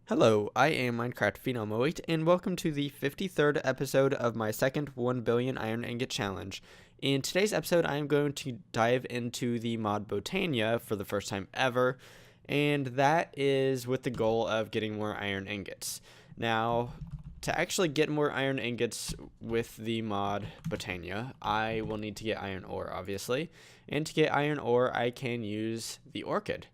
Hello, I am Minecraft Phenom 08, and welcome to the 53rd episode of my second 1 billion iron ingot challenge. In today's episode, I am going to dive into the mod Botania for the first time ever, and that is with the goal of getting more iron ingots. Now, to actually get more iron ingots with the mod Botania, I will need to get iron ore, obviously, and to get iron ore, I can use the orchid.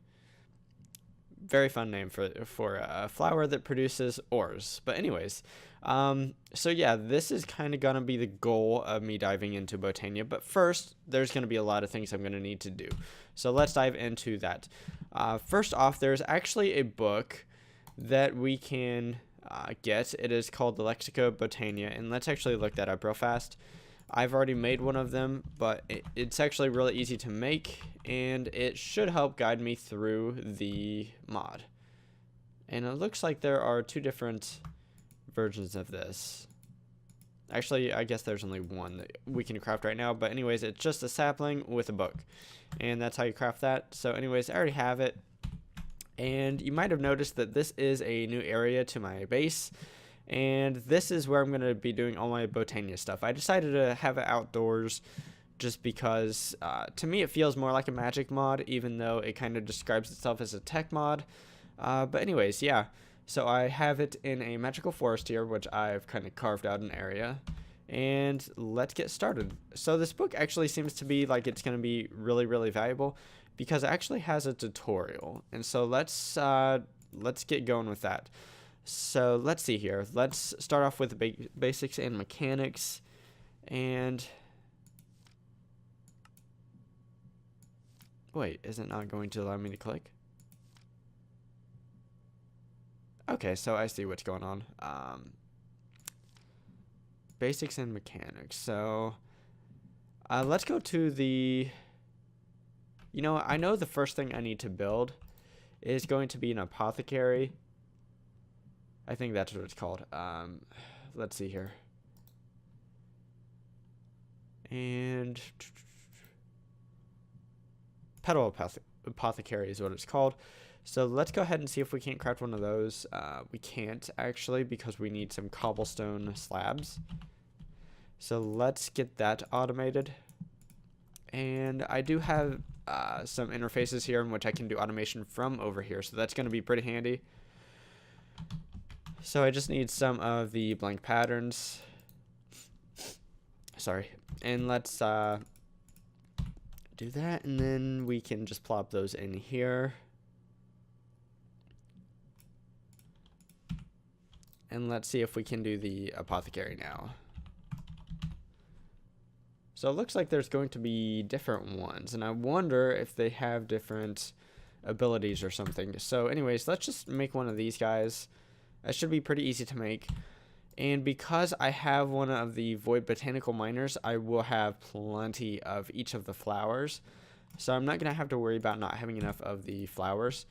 Very fun name for a flower that produces ores. But anyways, so yeah, this is kind of gonna be the goal of me diving into Botania. But first, there's gonna be a lot of things I'm gonna need to do. So let's dive into that. First off, there's actually a book that we can get. It is called the Lexica Botania, and let's actually look that up real fast. I've already made one of them, but it's actually really easy to make, and it should help guide me through the mod. And it looks like there are two different versions of this. Actually, I guess there's only one that we can craft right now, but anyways, it's just a sapling with a book, and that's how you craft that. So anyways, I already have it, and you might have noticed that this is a new area to my base. And this is where I'm going to be doing all my Botania stuff. I decided to have it outdoors just because to me it feels more like a magic mod, even though it kind of describes itself as a tech mod. But anyways, yeah. So I have it in a magical forest here, which I've kind of carved out an area. And let's get started. So this book actually seems to be like it's going to be really, really valuable because it actually has a tutorial. And so let's get going with that. So let's see here. Let's start off with the basics and mechanics. And wait, is it not going to allow me to click? Okay, so I see what's going on. Basics and mechanics. So let's go to the... You know, I know the first thing I need to build is going to be an apothecary. I think that's what it's called. Let's see here. And petal apothecary is what it's called. So let's go ahead and see if we can't craft one of those. We can't actually because we need some cobblestone slabs. So let's get that automated. And I do have some interfaces here in which I can do automation from over here. So that's going to be pretty handy. So I just need some of the blank patterns. Sorry. And let's do that, and then we can just plop those in here. And let's see if we can do the apothecary now. So it looks like there's going to be different ones, and I wonder if they have different abilities or something. So anyways, let's just make one of these guys. That should be pretty easy to make. And because I have one of the void botanical miners, I will have plenty of each of the flowers. So I'm not going to have to worry about not having enough of the flowers.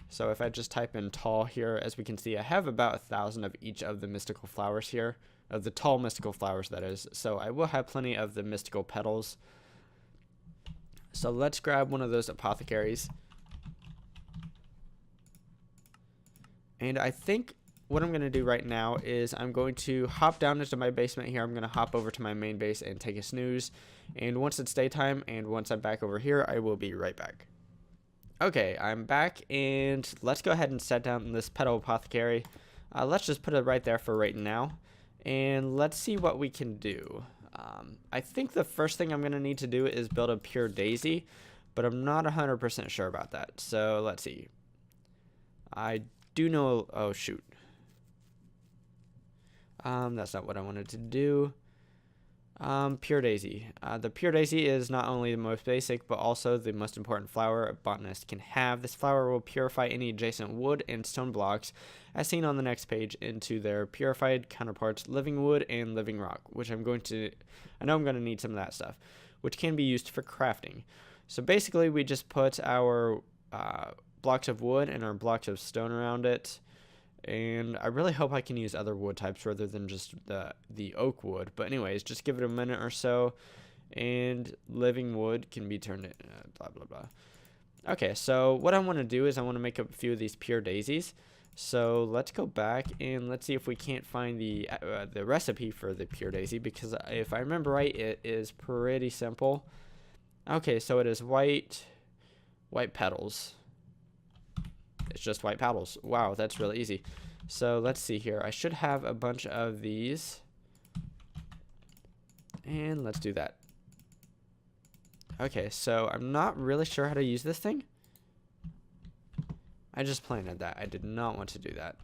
So if I just type in tall here, as we can see, I have about 1,000 of each of the mystical flowers here. Of the tall mystical flowers, that is. So I will have plenty of the mystical petals. So let's grab one of those apothecaries. And I think what I'm going to do right now is I'm going to hop down into my basement here. I'm going to hop over to my main base and take a snooze. And once it's daytime and once I'm back over here, I will be right back. Okay, I'm back, and let's go ahead and set down this petal apothecary. Let's just put it right there for right now. And let's see what we can do. I think the first thing I'm going to need to do is build a pure daisy, but I'm not 100% sure about that. So let's see. I do know... Oh, shoot. That's not what I wanted to do. Pure daisy. The pure daisy is not only the most basic, but also the most important flower a botanist can have. This flower will purify any adjacent wood and stone blocks, as seen on the next page, into their purified counterparts, living wood and living rock, which I know I'm going to need some of that stuff, which can be used for crafting. So basically, we just put our blocks of wood and our blocks of stone around it. And I really hope I can use other wood types rather than just the oak wood. But anyways, just give it a minute or so, and living wood can be turned in, blah, blah, blah. Okay, so what I want to do is I want to make a few of these pure daisies. So let's go back and let's see if we can't find the recipe for the pure daisy, because if I remember right, it is pretty simple. Okay, so it is white petals. It's just white petals. Wow, that's really easy. So let's see here. I should have a bunch of these. And let's do that. Okay, so I'm not really sure how to use this thing. I just planted that. I did not want to do that.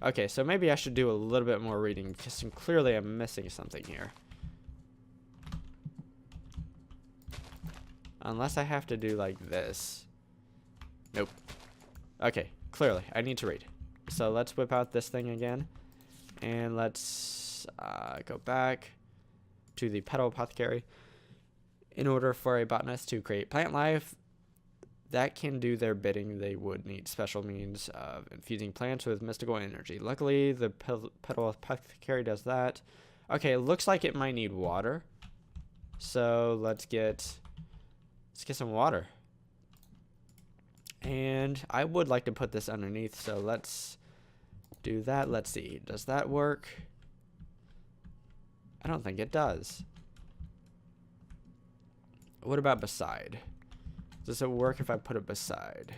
Okay, so maybe I should do a little bit more reading, because clearly I'm missing something here. Unless I have to do like this. Nope. Okay, clearly I need to read. So let's whip out this thing again. And let's go back to the petal apothecary. In order for a botanist to create plant life that can do their bidding, they would need special means of infusing plants with mystical energy. Luckily, the petal apothecary does that. Okay, it looks like it might need water. So let's get some water. And I would like to put this underneath, so let's do that. Let's see. Does that work? I don't think it does. What about beside? Does it work if I put it beside?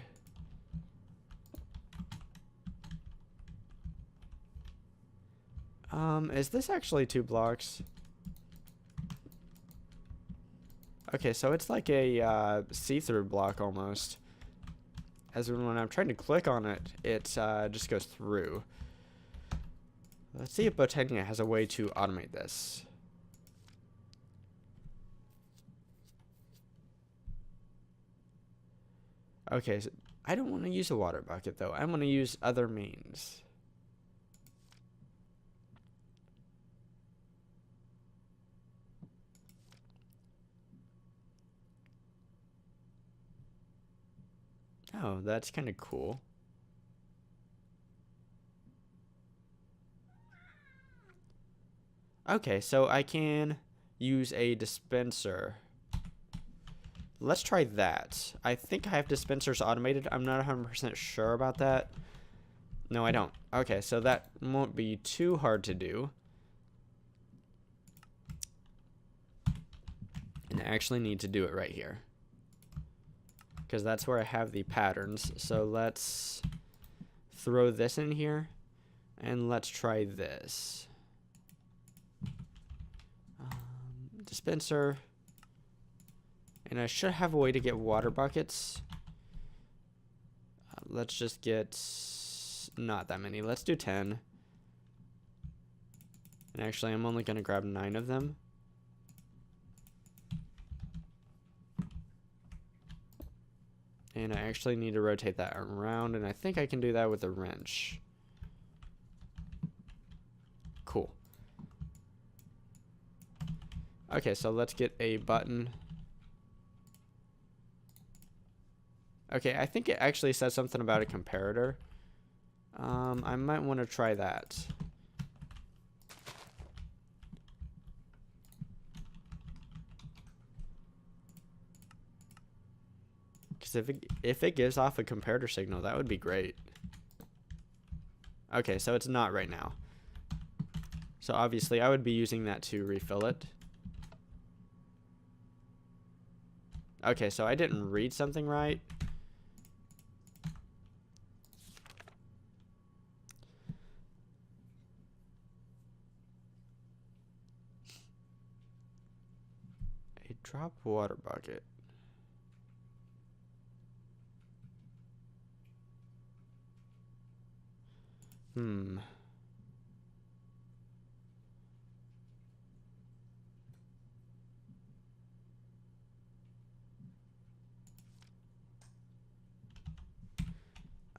Is this actually 2 blocks? Okay, so it's like a see-through block almost. As when I'm trying to click on it, it just goes through. Let's see if Botania has a way to automate this. Okay, so I don't want to use a water bucket though. I want to use other means. Oh, that's kind of cool. Okay, so I can use a dispenser. Let's try that. I think I have dispensers automated. I'm not 100% sure about that. No, I don't. Okay, so that won't be too hard to do. And I actually need to do it right here, because that's where I have the patterns. So let's throw this in here, and let's try this. Dispenser. And I should have a way to get water buckets. Let's just get not that many. Let's do 10. And actually, I'm only going to grab 9 of them. And I actually need to rotate that around, and I think I can do that with a wrench. Cool. Okay, so let's get a button. Okay, I think it actually says something about a comparator. I might want to try that. Because if it gives off a comparator signal, that would be great. Okay, so it's not right now. So obviously I would be using that to refill it. Okay, so I didn't read something right. A drop water bucket.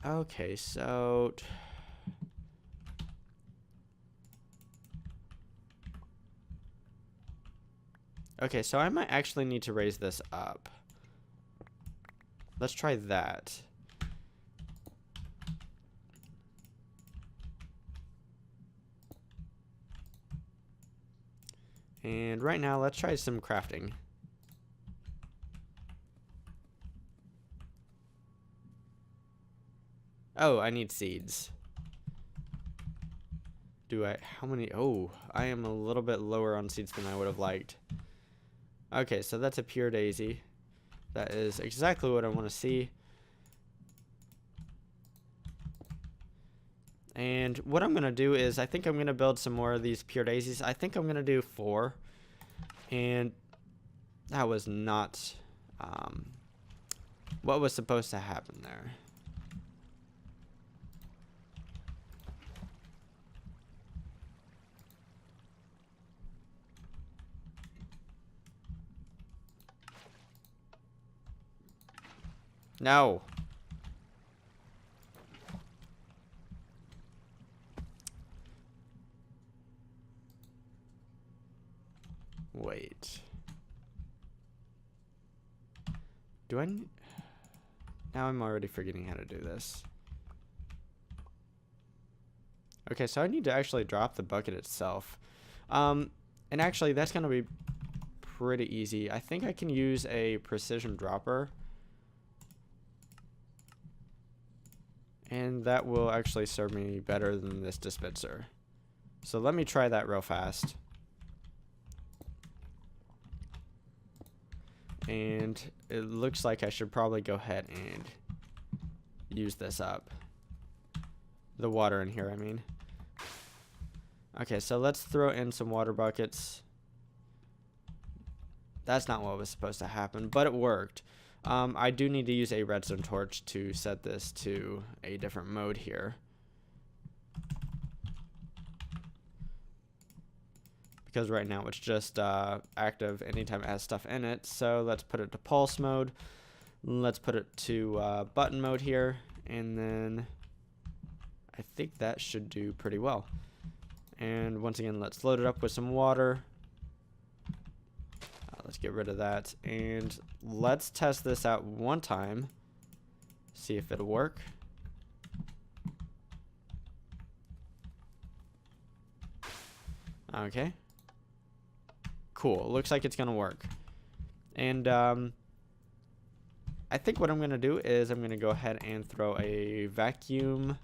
Okay, so okay, so I might actually need to raise this up. Let's try that. And right now, let's try some crafting. Oh, I need seeds. How many? Oh, I am a little bit lower on seeds than I would have liked. Okay, so that's a pure daisy. That is exactly what I want to see. And what I'm going to do is I think I'm going to build some more of these pure daisies. I think I'm going to do 4. And that was not what was supposed to happen there. No. Wait. Now I'm already forgetting how to do this. Okay, so I need to actually drop the bucket itself. And actually, that's going to be pretty easy. I think I can use a precision dropper. And that will actually serve me better than this dispenser. So let me try that real fast. And it looks like I should probably go ahead and use this up. The water in here, I mean. Okay, so let's throw in some water buckets. That's not what was supposed to happen, but it worked. I do need to use a redstone torch to set this to a different mode here. Because right now it's just active anytime it has stuff in it. So let's put it to pulse mode. Let's put it to button mode here. And then I think that should do pretty well. And once again, let's load it up with some water. Let's get rid of that. And let's test this out one time. See if it'll work. Okay. Cool. Looks like it's going to work. And I think what I'm going to do is I'm going to go ahead and throw a vacuum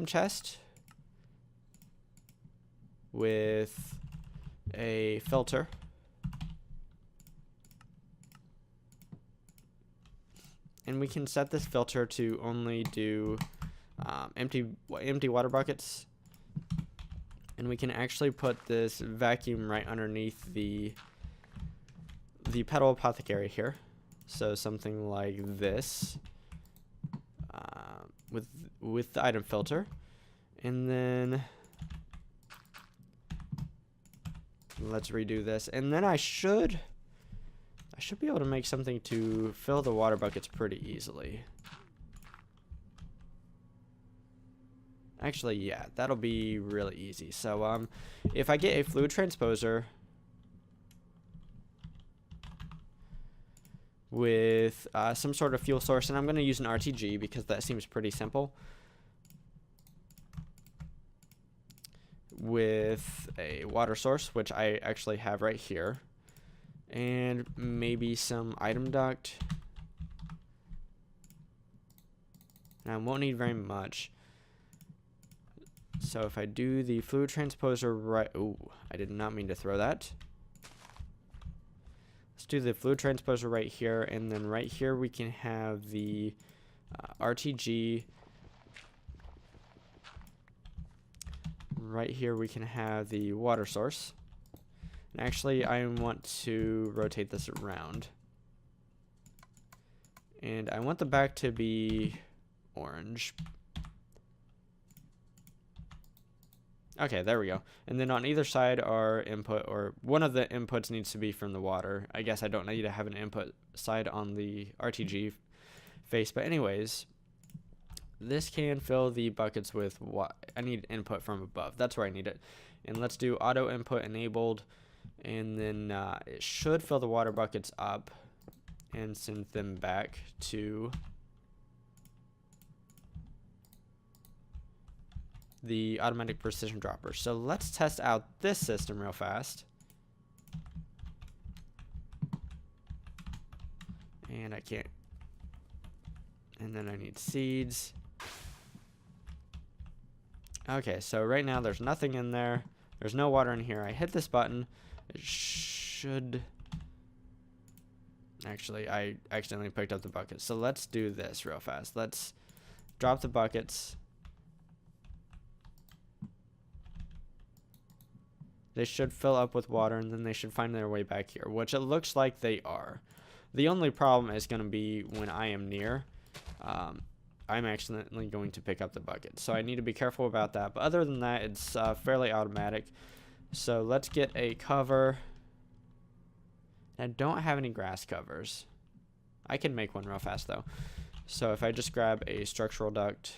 chest with a filter. And we can set this filter to only do empty water buckets. And we can actually put this vacuum right underneath the pedal apothecary here. So something like this with the item filter. And then let's redo this. And then I should be able to make something to fill the water buckets pretty easily. Actually, yeah, that'll be really easy. So if I get a fluid transposer with some sort of fuel source, and I'm going to use an RTG because that seems pretty simple, with a water source, which I actually have right here, and maybe some item duct, and I won't need very much. So if I do the fluid transposer right, oh, I did not mean to throw that. Let's do the fluid transposer right here, and then right here we can have the RTG. Right here we can have the water source. And actually I want to rotate this around. And I want the back to be orange. Okay, there we go. And then on either side our input, or one of the inputs needs to be from the water. I guess I don't need to have an input side on the RTG face. But anyways, this can fill the buckets with what I need input from above. That's where I need it. And let's do auto input enabled. And then it should fill the water buckets up and send them back to the automatic precision dropper. So let's test out this system real fast. And I can't. And then I need seeds. Okay, so right now there's nothing in there. There's no water in here. I hit this button. It should... Actually, I accidentally picked up the bucket. So let's do this real fast. Let's drop the buckets. They should fill up with water, and then they should find their way back here, which it looks like they are. The only problem is going to be when I am near. I'm accidentally going to pick up the bucket. So I need to be careful about that. But other than that, it's fairly automatic. So let's get a cover. I don't have any grass covers. I can make one real fast, though. So if I just grab a structural duct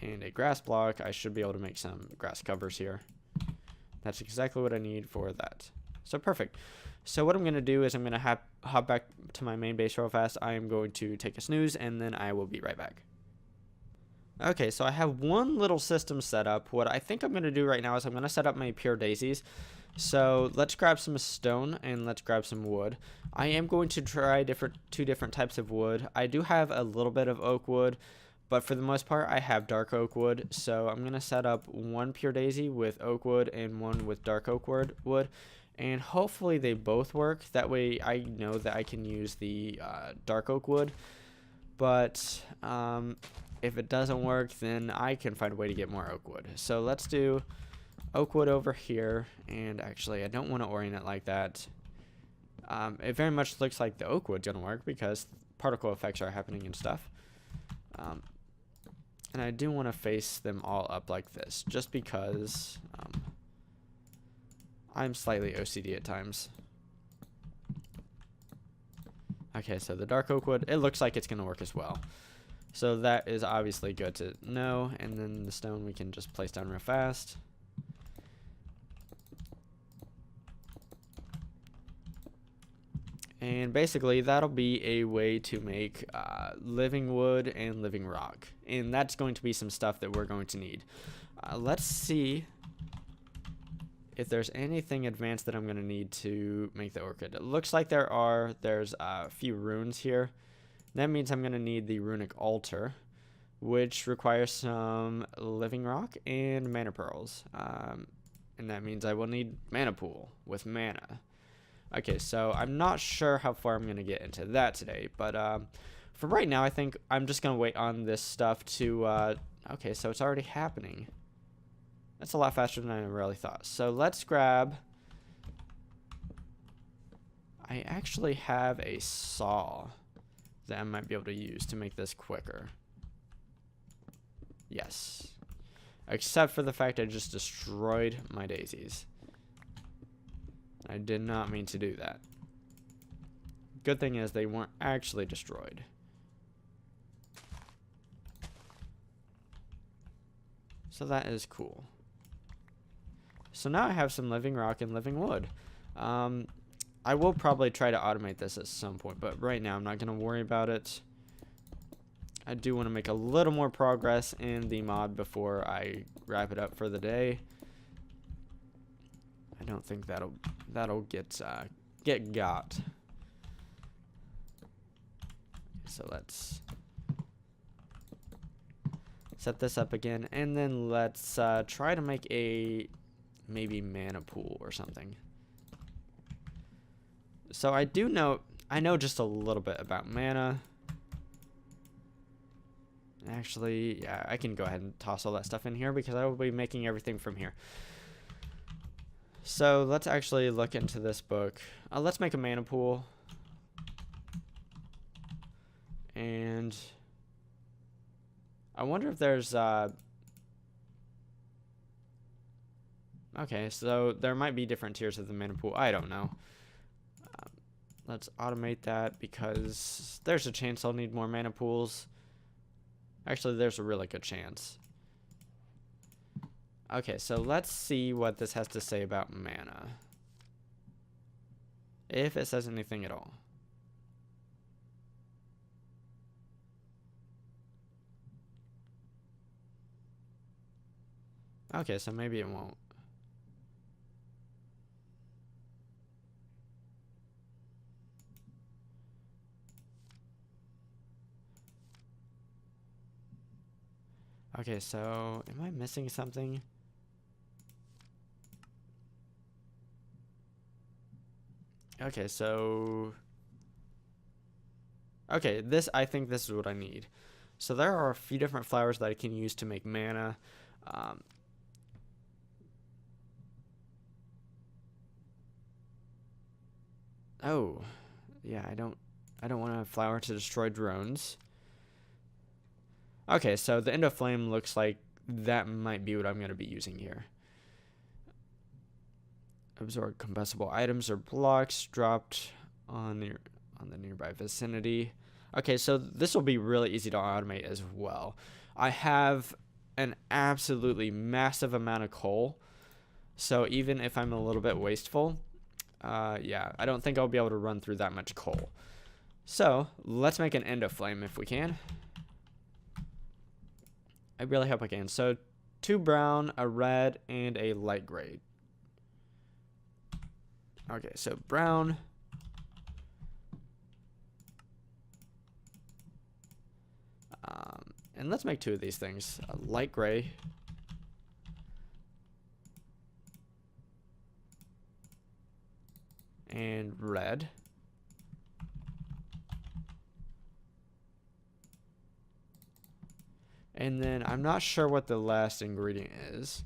and a grass block, I should be able to make some grass covers here. That's exactly what I need for that. So perfect. So what I'm going to do is I'm going to hop back to my main base real fast. I am going to take a snooze, and then I will be right back. Okay, so I have one little system set up. What I think I'm going to do right now is I'm going to set up my pure daisies. So let's grab some stone and let's grab some wood. I am going to try two different types of wood. I do have a little bit of oak wood, but for the most part, I have dark oak wood. So I'm going to set up one pure daisy with oak wood and one with dark oak wood. And hopefully they both work. That way I know that I can use the dark oak wood. But if it doesn't work, then I can find a way to get more oak wood. So let's do oak wood over here. And actually, I don't want to orient it like that. It very much looks like the oak wood's going to work because particle effects are happening and stuff. And I do want to face them all up like this, just because I'm slightly OCD at times. Okay, so the dark oak wood, it looks like it's going to work as well. So that is obviously good to know. And then the stone we can just place down real fast. And basically, that'll be a way to make living wood and living rock. And that's going to be some stuff that we're going to need. Let's see if there's anything advanced that I'm going to need to make the orchid. It looks like there's a few runes here. That means I'm going to need the runic altar, which requires some living rock and mana pearls. And that means I will need mana pool with mana. Okay, so I'm not sure how far I'm going to get into that today, but for right now, I think I'm just going to wait on this stuff to, okay, so it's already happening. That's a lot faster than I really thought. So let's grab, I actually have a saw that I might be able to use to make this quicker. Yes. Except for the fact I just destroyed my daisies. I did not mean to do that. Good thing is they weren't actually destroyed. So that is cool. So now I have some living rock and living wood. I will probably try to automate this at some point, but right now I'm not going to worry about it. I do want to make a little more progress in the mod before I wrap it up for the day. I don't think that'll get got. So let's set this up again, and then let's try to make a maybe mana pool or something. So I know just a little bit about mana. Actually, yeah, I can go ahead and toss all that stuff in here because I will be making everything from here. So let's actually look into this book. Let's make a mana pool. And I wonder if there's okay, so there might be different tiers of the mana pool. I don't know. Let's automate that because there's a chance I'll need more mana pools. Actually, there's a really good chance. Okay, so let's see what this has to say about mana. If it says anything at all. Okay, so maybe it won't. Okay, so am I missing something? Okay, so okay, I think this is what I need. So there are a few different flowers that I can use to make mana. Um, oh, yeah, I don't want a flower to destroy drones. Okay, so the Endo Flame looks like that might be what I'm going to be using here. Absorb combustible items or blocks dropped on the nearby vicinity. Okay, so this will be really easy to automate as well. I have an absolutely massive amount of coal, so even if I'm a little bit wasteful, yeah, I don't think I'll be able to run through that much coal. So let's make an Endo Flame if we can. I really hope I can. So 2 brown, a red, and a light gray. Okay, so brown. And let's make 2 of these things. A light gray. And red. And then I'm not sure what the last ingredient is,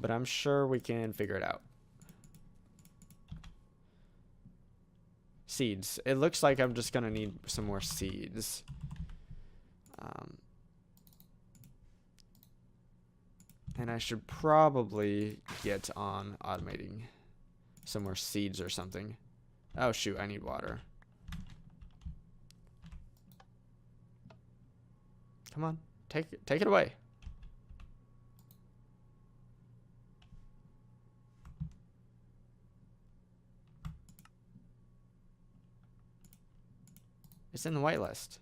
but I'm sure we can figure it out. Seeds. It looks like I'm just going to need some more seeds. And I should probably get on automating some more seeds or something. Oh shoot, I need water. Come on, take it away. It's in the whitelist.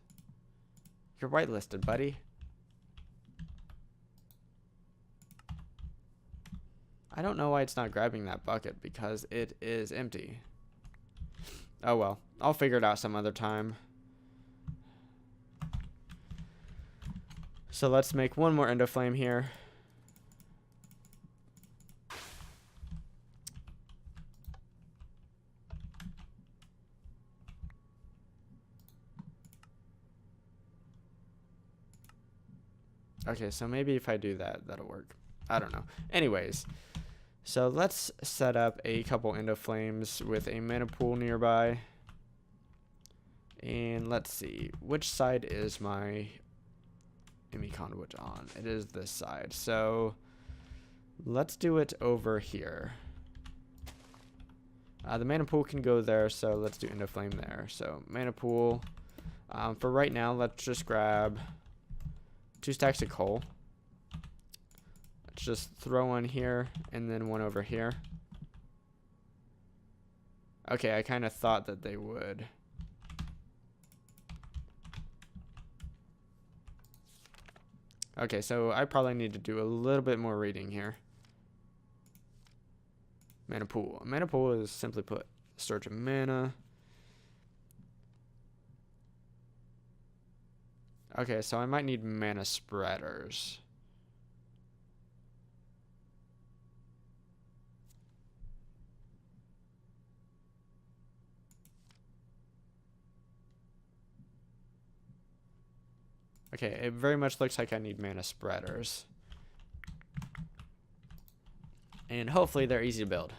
You're whitelisted, buddy. I don't know why it's not grabbing that bucket because it is empty. Oh well, I'll figure it out some other time. So let's make 1 more Endo Flame here. Okay, so maybe if I do that, that'll work. I don't know. Anyways, so let's set up a couple Endo Flames with a mana pool nearby. And let's see, which side is my Emmy conduit on? It is this side. So let's do it over here. The mana pool can go there, so let's do Endo Flame there. So mana pool. For right now, let's just grab 2 stacks of coal. Let's just throw one here and then one over here. Okay, I kind of thought that they would. Okay, so I probably need to do a little bit more reading here. Mana pool. Mana pool is simply put storage of mana. Okay, so I might need mana spreaders. Okay, it very much looks like I need mana spreaders. And hopefully they're easy to build.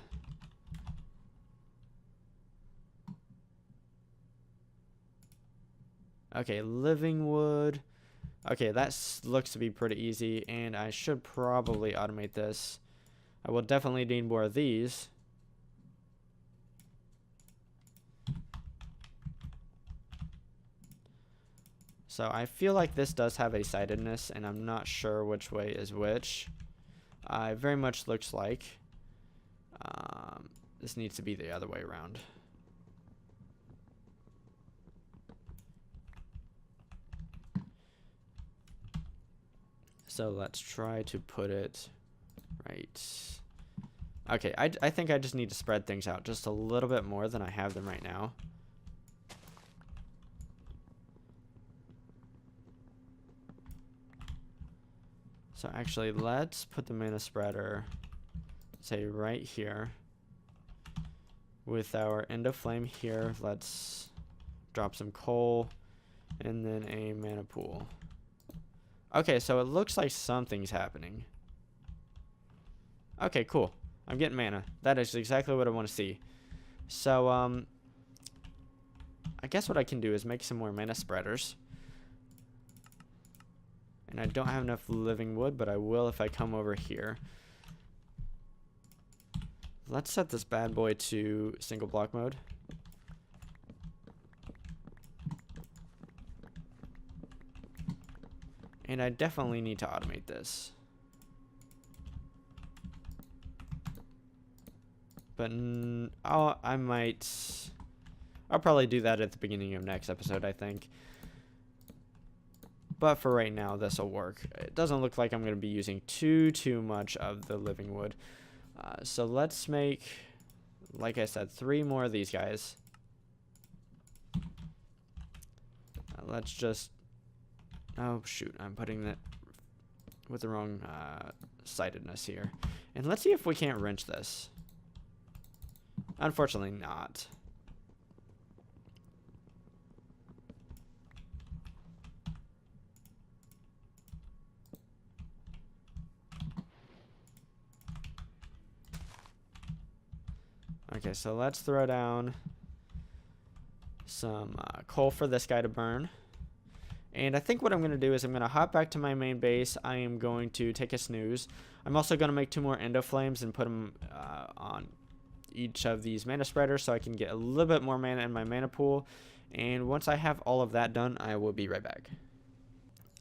Okay, living wood. Okay, that looks to be pretty easy, and I should probably automate this. I will definitely need more of these. So I feel like this does have a sidedness, and I'm not sure which way is which. It very much looks like this needs to be the other way around. So let's try to put it Right. Okay, I think I just need to spread things out just a little bit more than I have them right now. So actually, let's put the mana spreader, say, right here. With our end of flame here, let's drop some coal and then a mana pool. Okay, so it looks like something's happening. Okay, cool. I'm getting mana. That is exactly what I want to see. So, I guess what I can do is make some more mana spreaders. And I don't have enough living wood, but I will if I come over here. Let's set this bad boy to single block mode. And I definitely need to automate this. But I'll probably do that at the beginning of next episode, I think. But for right now, this will work. It doesn't look like I'm going to be using too much of the living wood. So let's make, like I said, 3 more of these guys. Let's just, oh shoot, I'm putting that with the wrong sightedness here. And let's see if we can't wrench this. Unfortunately not. Okay, so let's throw down some coal for this guy to burn. And I think what I'm going to do is I'm going to hop back to my main base. I am going to take a snooze. I'm also going to make 2 more endo flames and put them on each of these mana spreaders so I can get a little bit more mana in my mana pool. And once I have all of that done, I will be right back.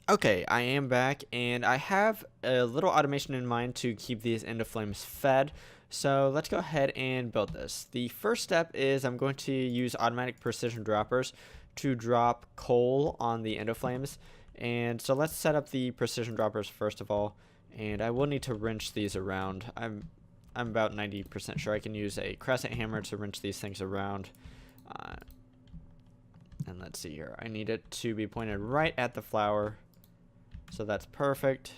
Okay, I am back, and I have a little automation in mind to keep these endo flames fed. So let's go ahead and build this. The first step is I'm going to use automatic precision droppers to drop coal on the endo flames. And so let's set up the precision droppers first of all. And I will need to wrench these around. I'm about 90% sure I can use a crescent hammer to wrench these things around. And let's see here. I need it to be pointed right at the flower. So that's perfect.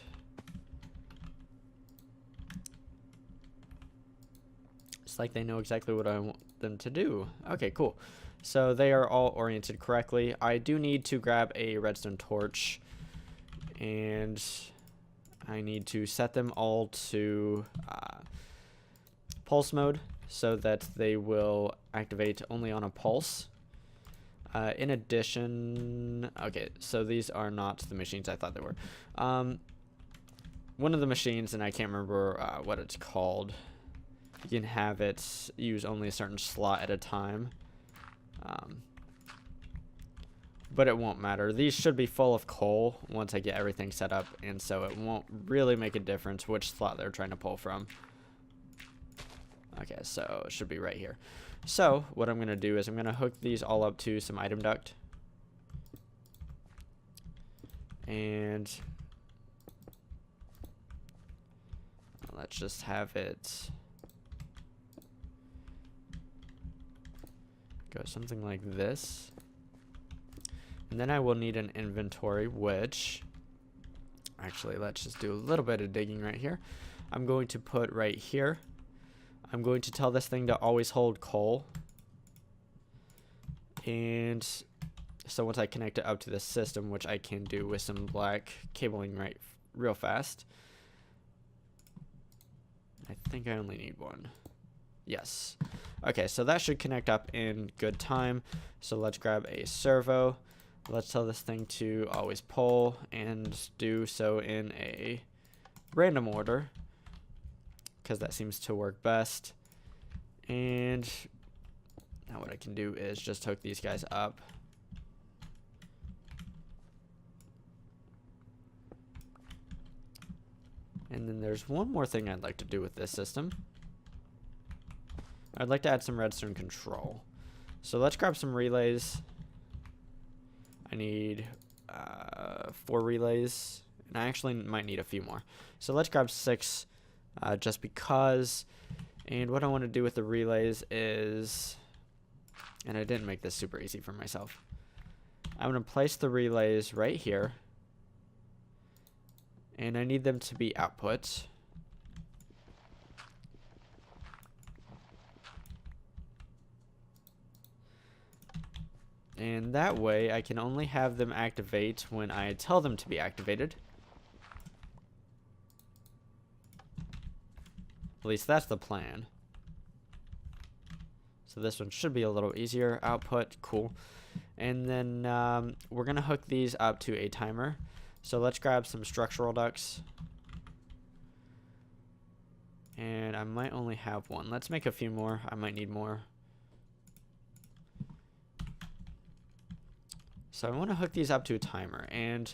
It's like they know exactly what I want them to do. Okay, cool. So they are all oriented correctly. I do need to grab a redstone torch. And I need to set them all to pulse mode so that they will activate only on a pulse. In addition, okay, so these are not the machines I thought they were. One of the machines, and I can't remember what it's called, you can have it use only a certain slot at a time. But it won't matter. These should be full of coal once I get everything set up, and so it won't really make a difference which slot they're trying to pull from. Okay, so it should be right here. So what I'm going to do is I'm going to hook these all up to some item duct. And let's just have it go something like this. And then I will need an inventory, which actually let's just do a little bit of digging right here. I'm going to put right here. I'm going to tell this thing to always hold coal. And so once I connect it up to the system, which I can do with some black cabling real fast. I think I only need one. Yes. Okay, so that should connect up in good time. So let's grab a servo. Let's tell this thing to always pull and do so in a random order, because that seems to work best. And now what I can do is just hook these guys up. And then there's one more thing I'd like to do with this system. I'd like to add some redstone control. So let's grab some relays. I need 4 relays, and I actually might need a few more. So let's grab 6 just because. And what I want to do with the relays is, and I didn't make this super easy for myself, I'm going to place the relays right here, and I need them to be output. And that way I can only have them activate when I tell them to be activated. At least that's the plan. So this one should be a little easier. Output, cool. And then we're going to hook these up to a timer. So let's grab some structural ducts. And I might only have one. Let's make a few more. I might need more. So I want to hook these up to a timer. And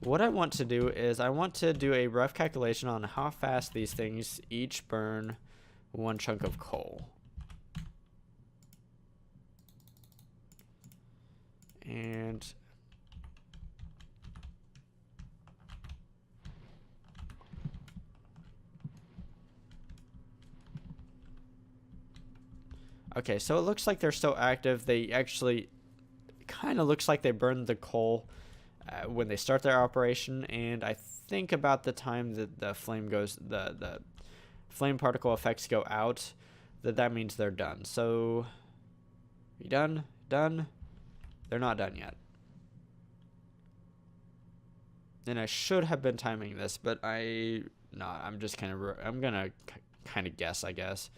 what I want to do is I want to do a rough calculation on how fast these things each burn one chunk of coal. And okay, so it looks like they're still active. They actually kind of looks like they burned the coal when they start their operation, and I think about the time that the flame goes, the flame particle effects go out, that means they're done. So, you done? Done? They're not done yet. And I should have been timing this, but I'm just I'm gonna kind of guess, I guess.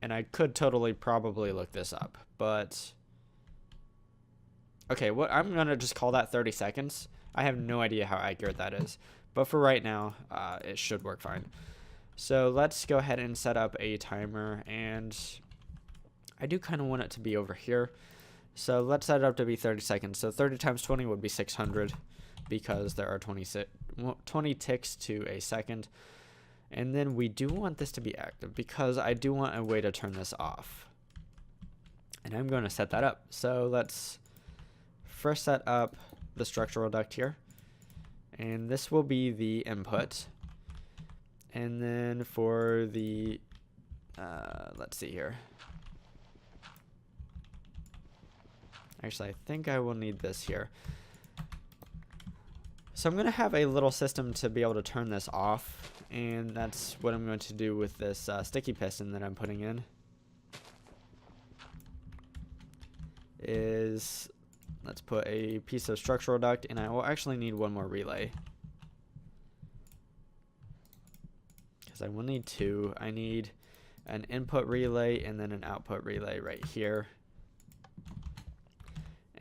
And I could totally probably look this up, but okay, I'm gonna just call that 30 seconds. I have no idea how accurate that is, but for right now, it should work fine. So let's go ahead and set up a timer, and I do kind of want it to be over here. So let's set it up to be 30 seconds. So 30 times 20 would be 600 because there are 20 ticks to a second. And then we do want this to be active because I do want a way to turn this off. And I'm going to set that up. So let's first set up the structural duct here. And this will be the input. And then for the, let's see here. Actually, I think I will need this here. So I'm going to have a little system to be able to turn this off. And that's what I'm going to do with this sticky piston that I'm putting in. Let's put a piece of structural duct, and I will actually need one more relay. Because I will need two. I need an input relay and then an output relay right here.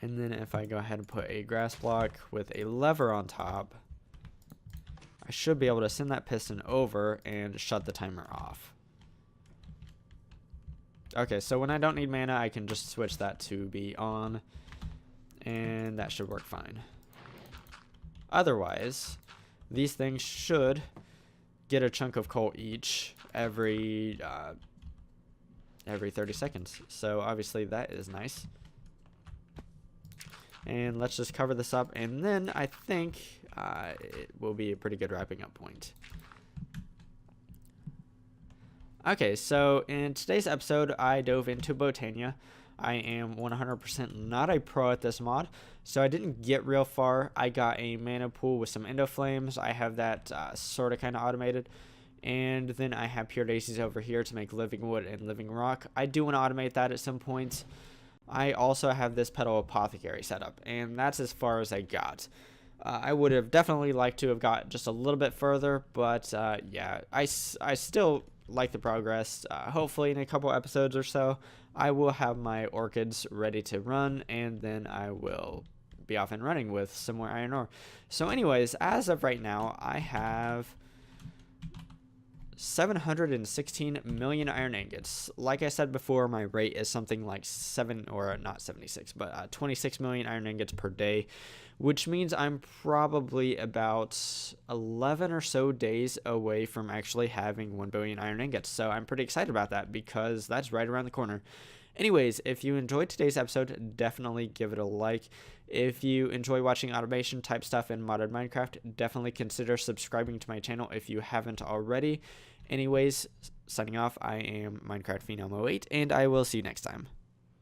And then if I go ahead and put a grass block with a lever on top, I should be able to send that piston over and shut the timer off. Okay, so when I don't need mana, I can just switch that to be on, and that should work fine. Otherwise, these things should get a chunk of coal each every 30 seconds. So obviously that is nice. And let's just cover this up, and then I think it will be a pretty good wrapping up point. Okay, so in today's episode, I dove into Botania. I am 100% not a pro at this mod, so I didn't get real far. I got a mana pool with some endo flames. I have that sort of kind of automated. And then I have pure daisies over here to make living wood and living rock. I do want to automate that at some point. I also have this petal apothecary set up, and that's as far as I got. I would have definitely liked to have got just a little bit further, but yeah, I still like the progress. Hopefully in a couple episodes or so, I will have my orchids ready to run, and then I will be off and running with some more iron ore. So anyways, as of right now, I have 716 million iron ingots. Like I said before, my rate is something like 26 million iron ingots per day, which means I'm probably about 11 or so days away from actually having 1 billion iron ingots. So I'm pretty excited about that because that's right around the corner. Anyways, if you enjoyed today's episode, definitely give it a like. If you enjoy watching automation type stuff in modern Minecraft, definitely consider subscribing to my channel if you haven't already. Anyways, signing off, I am Minecraft Phenom 08, and I will see you next time.